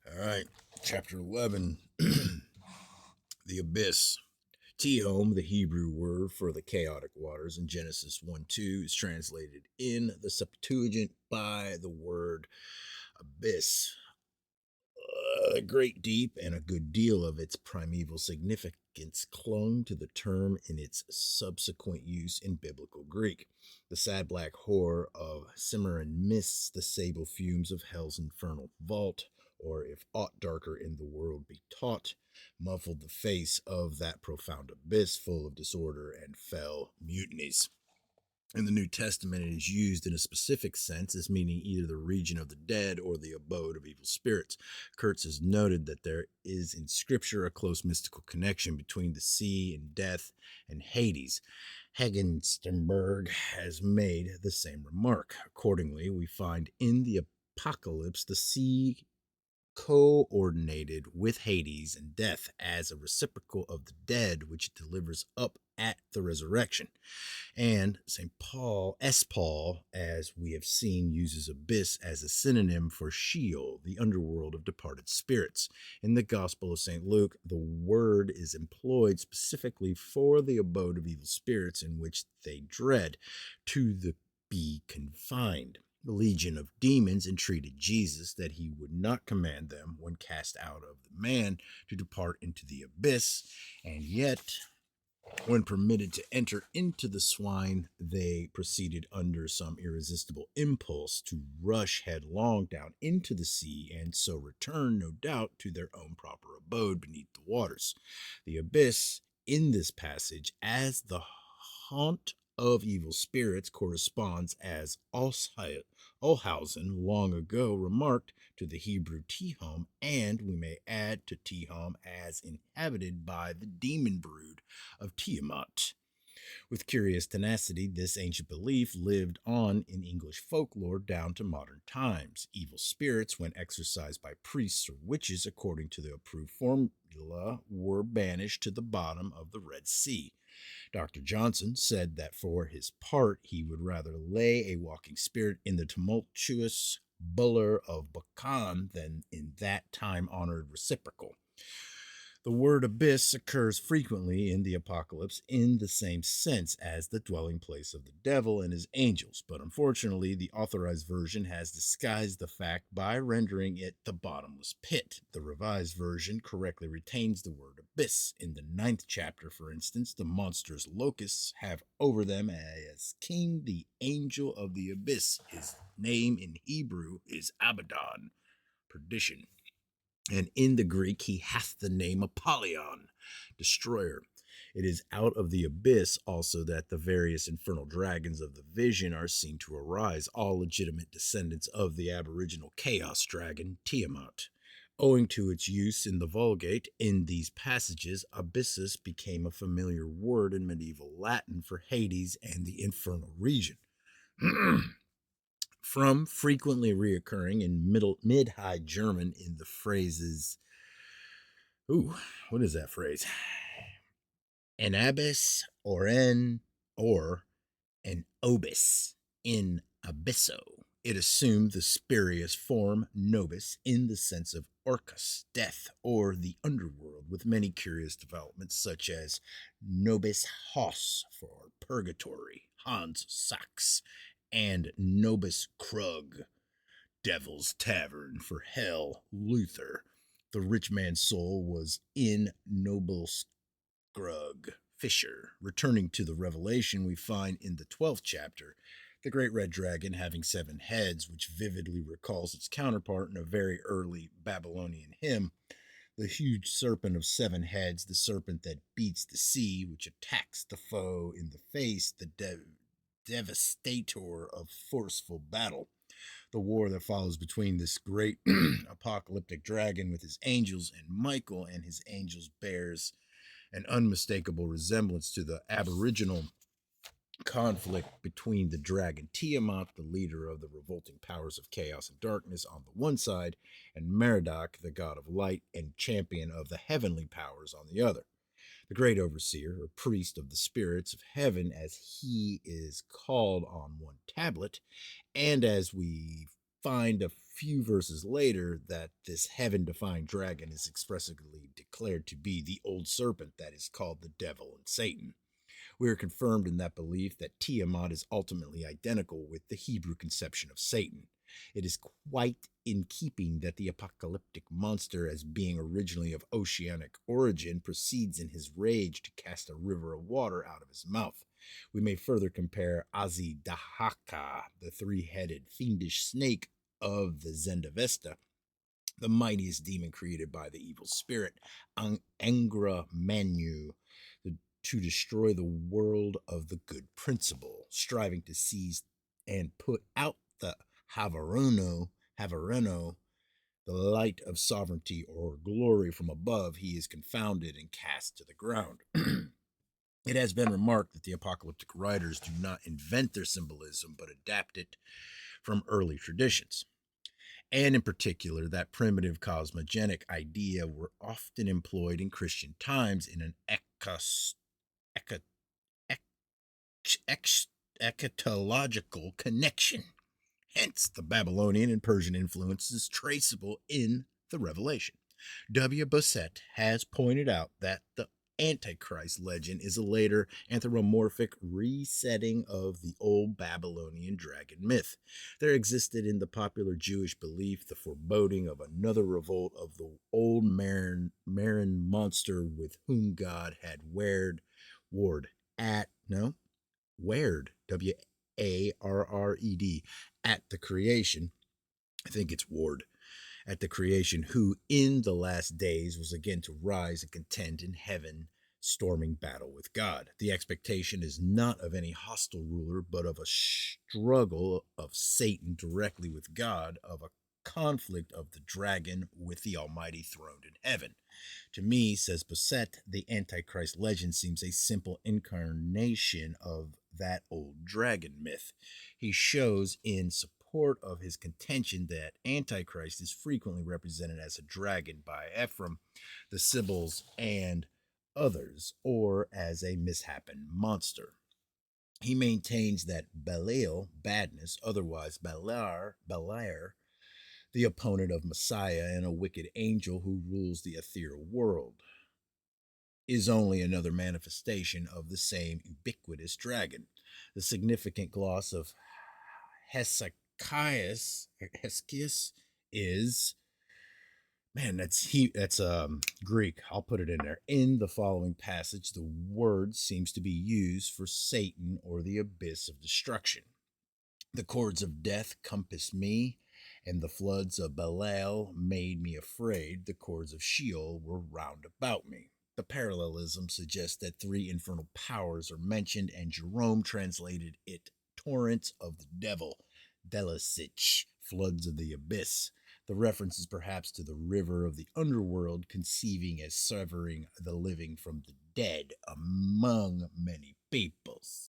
All right, chapter 11 The Abyss. Tehom, the Hebrew word for the chaotic waters in Genesis 1 2, is translated in the Septuagint by the word abyss. A great deep and a good deal of its primeval significance clung to the term in its subsequent use in biblical Greek. The sad black horror of Cimmerian mists, the sable fumes of hell's infernal vault, or if aught darker in the world be taught, muffled the face of that profound abyss full of disorder and fell mutinies. In the New Testament, it is used in a specific sense as meaning either the region of the dead or the abode of evil spirits. Kurtz has noted that there is in Scripture a close mystical connection between the sea and death and Hades. Hagenstenberg has made the same remark. Accordingly, we find in the Apocalypse the sea coordinated with Hades and death as a reciprocal of the dead, which it delivers up at the resurrection. And St. Paul, as we have seen, uses abyss as a synonym for Sheol, the underworld of departed spirits. In the Gospel of St. Luke, the word is employed specifically for the abode of evil spirits in which they dread to be confined. The legion of demons entreated Jesus that he would not command them, when cast out of the man, to depart into the abyss, and yet, when permitted to enter into the swine, they proceeded under some irresistible impulse to rush headlong down into the sea, and so return, no doubt, to their own proper abode beneath the waters. The abyss, in this passage, as the haunt of evil spirits, corresponds, as Olshausen long ago remarked, to the Hebrew Tehom, and we may add to Tehom as inhabited by the demon brood of Tiamat. With curious tenacity, this ancient belief lived on in English folklore down to modern times. Evil spirits, when exorcised by priests or witches according to the approved formula, were banished to the bottom of the Red Sea. Dr. Johnson said that for his part he would rather lay a walking spirit in the tumultuous buller of Bacan than in that time-honored reciprocal. The word abyss occurs frequently in the Apocalypse in the same sense as the dwelling place of the devil and his angels, but unfortunately the authorized version has disguised the fact by rendering it the bottomless pit. The revised version correctly retains the word abyss. In the 9th chapter, for instance, the monstrous locusts have over them as king the angel of the abyss. His name in Hebrew is Abaddon, perdition, and in the Greek he hath the name Apollyon, destroyer. It is out of the abyss also that the various infernal dragons of the vision are seen to arise, all legitimate descendants of the aboriginal chaos dragon, Tiamat. Owing to its use in the Vulgate, in these passages, abyssus became a familiar word in medieval Latin for Hades and the infernal region. From frequently reoccurring in mid-high German in the phrases, what is that phrase? An abyss or an obis in abysso. It assumed the spurious form nobis in the sense of orcus, death, or the underworld, with many curious developments such as nobis hos for purgatory, Hans Sachs, and nobis krug, devil's tavern, for hell, Luther. The rich man's soul was in nobis Grug, Fisher. Returning to the revelation we find in the 12th chapter, the great red dragon having 7 heads, which vividly recalls its counterpart in a very early Babylonian hymn. The huge serpent of 7 heads, the serpent that beats the sea, which attacks the foe in the face, the devastator of forceful battle. The war that follows between this great apocalyptic dragon with his angels and Michael and his angels bears an unmistakable resemblance to the aboriginal conflict between the dragon Tiamat, the leader of the revolting powers of chaos and darkness, on the one side, and Merodach, the god of light and champion of the heavenly powers, on the other. The great overseer, or priest of the spirits of heaven, as he is called on one tablet, and as we find a few verses later that this heaven-defying dragon is expressly declared to be the old serpent that is called the devil and Satan. We are confirmed in that belief that Tiamat is ultimately identical with the Hebrew conception of Satan. It is quite in keeping that the apocalyptic monster, as being originally of oceanic origin, proceeds in his rage to cast a river of water out of his mouth. We may further compare Azidahaka, the three-headed fiendish snake of the Zendavesta, the mightiest demon created by the evil spirit, Angra Manu, to destroy the world of the good principle, striving to seize and put out the Havareno, the light of sovereignty or glory from above. He is confounded and cast to the ground. It has been remarked that the apocalyptic writers do not invent their symbolism, but adapt it from early traditions. And in particular, that primitive cosmogenic idea were often employed in Christian times in an eschatological connection. Hence, the Babylonian and Persian influence is traceable in the Revelation. W. Bassett has pointed out that the Antichrist legend is a later anthropomorphic resetting of the old Babylonian dragon myth. There existed in the popular Jewish belief the foreboding of another revolt of the old Marin monster with whom God had warred W-A-R-R-E-D, at the creation. I think it's Ward. At the creation, who in the last days was again to rise and contend in heaven, storming battle with God. The expectation is not of any hostile ruler, but of a struggle of Satan directly with God, of a conflict of the dragon with the Almighty throned in heaven. To me, says Bassett, the Antichrist legend seems a simple incarnation of that old dragon myth. He shows in support of his contention that Antichrist is frequently represented as a dragon by Ephraim, the Sibyls, and others, or as a mishapen monster. He maintains that Belial, badness, otherwise Beliar, the opponent of Messiah and a wicked angel who rules the ethereal world, is only another manifestation of the same ubiquitous dragon. The significant gloss of Hesychius is, man, that's Greek. I'll put it in there. In the following passage, the word seems to be used for Satan or the abyss of destruction. The cords of death compassed me, and the floods of Belial made me afraid. The cords of Sheol were round about me. The parallelism suggests that three infernal powers are mentioned, and Jerome translated it torrents of the devil, Delasich, floods of the abyss. The reference is perhaps to the river of the underworld, conceiving as severing the living from the dead among many peoples.